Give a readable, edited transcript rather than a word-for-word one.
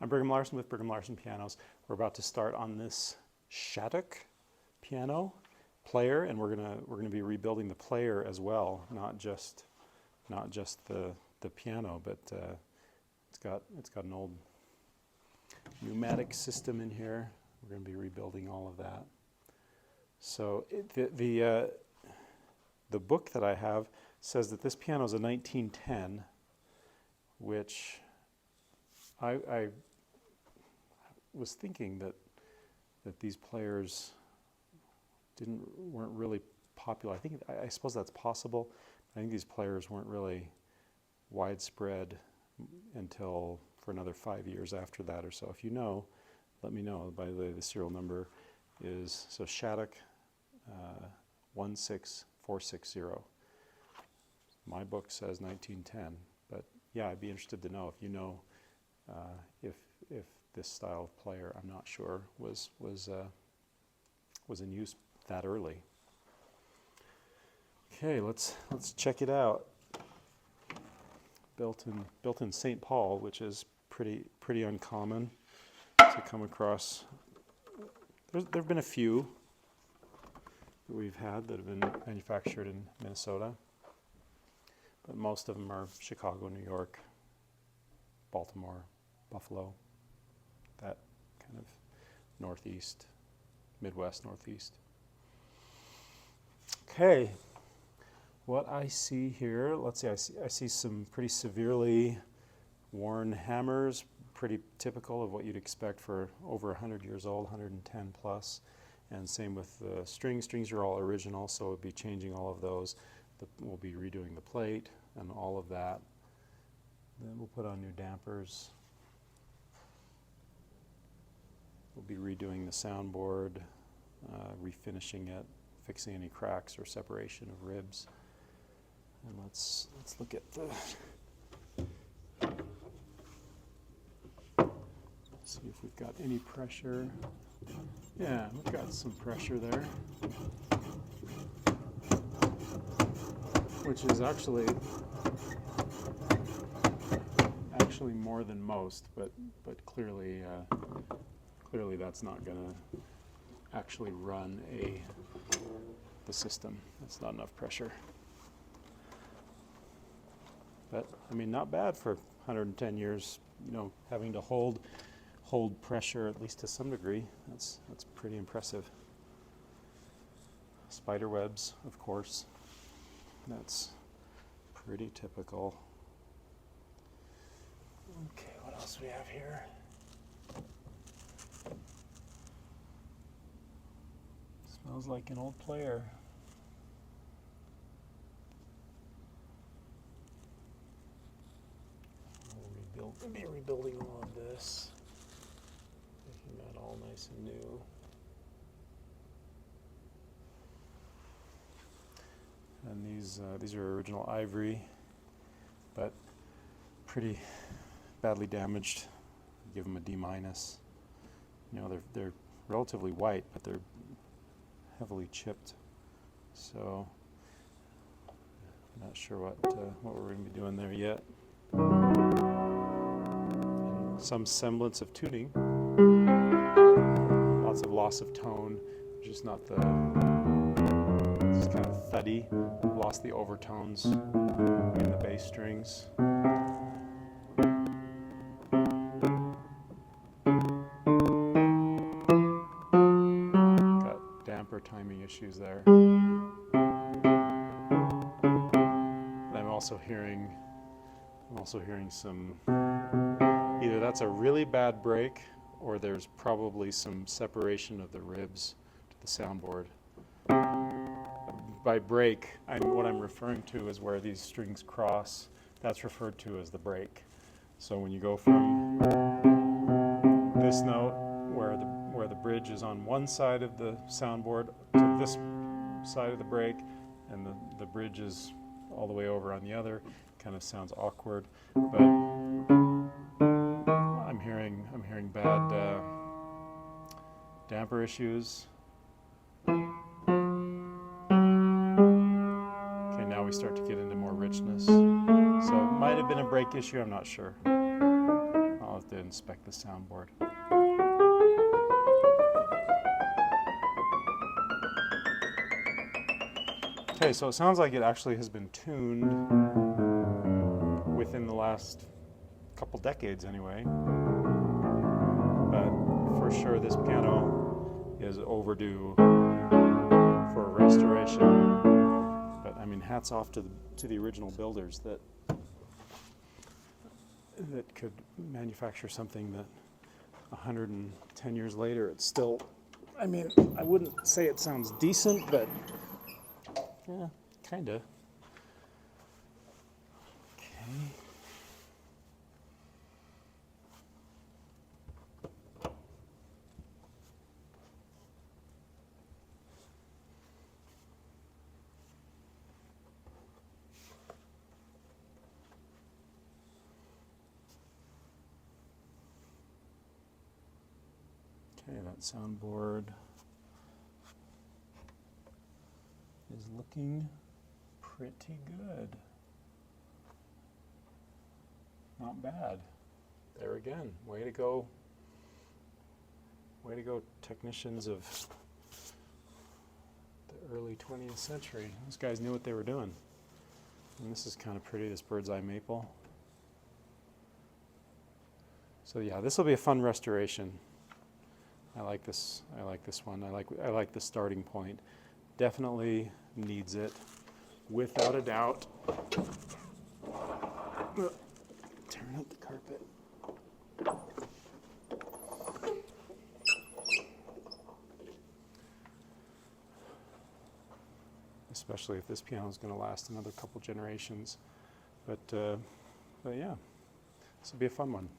I'm Brigham Larson with Brigham Larson Pianos. We're about to start on this Shattuck piano player, and we're gonna be rebuilding the player as well, not just the piano, but it's got an old pneumatic system in here. We're going to be rebuilding all of that. So the book that I have says that this piano is a 1910, which I was thinking that these players weren't really popular. I suppose that's possible. I think these players weren't really widespread until for another 5 years after that or so. If you know, let me know. By the way, the serial number is Shattuck 16460. My book says 1910, but yeah, I'd be interested to know if you know if this style of player, I'm not sure, was in use that early. Okay, let's check it out. Built in St. Paul, which is pretty uncommon to come across. There've been a few that we've had that have been manufactured in Minnesota, but most of them are Chicago, New York, Baltimore, Buffalo, that kind of northeast, Midwest, northeast. Okay, what I see here, let's see, I see some pretty severely worn hammers, pretty typical of what you'd expect for over 100 years old, 110 plus. And same with the strings. Strings are all original, so we'll be changing all of those. We'll be redoing the plate and all of that. Then we'll put on new dampers. We'll be redoing the soundboard, refinishing it, fixing any cracks or separation of ribs. And let's look at the, see if we've got any pressure. Yeah, we've got some pressure there, which is actually more than most, but clearly that's not going to actually run the system. That's not enough pressure. But I mean, not bad for 110 years, having to hold pressure at least to some degree. That's pretty impressive. Spider webs, of course. That's pretty typical. Okay, what else do we have here? Smells like an old player. We'll be rebuilding all of this. Making that all nice and new. And these are original ivory, but pretty badly damaged. Give them a D-. They're relatively white, but they're heavily chipped. So I'm not sure what we're going to be doing there yet. And some semblance of tuning. Lots of loss of tone, just not it's kind of thuddy. Lost the overtones in the bass strings. Got damper timing issues there. And I'm also hearing some, either that's a really bad break or there's probably some separation of the ribs to the soundboard. By break, what I'm referring to is where these strings cross. That's referred to as the break. So when you go from this note, where the bridge is on one side of the soundboard, to this side of the break, and the bridge is all the way over on the other, kind of sounds awkward. But I'm hearing bad damper issues. Now we start to get into more richness. So it might have been a break issue, I'm not sure. I'll have to inspect the soundboard. Okay, so it sounds like it actually has been tuned within the last couple decades anyway. But for sure this piano is overdue for a restoration. But I mean, hats off to the original builders that could manufacture something that 110 years later it's still, I mean, I wouldn't say it sounds decent, but yeah, kinda. Okay. Okay, that soundboard is looking pretty good. Not bad. There again, way to go. Way to go, technicians of the early 20th century. Those guys knew what they were doing. And this is kind of pretty, this bird's eye maple. So yeah, this will be a fun restoration. I like this one. I like the starting point. Definitely needs it, without a doubt. Tearing up the carpet. Especially if this piano is going to last another couple generations. But yeah, this will be a fun one.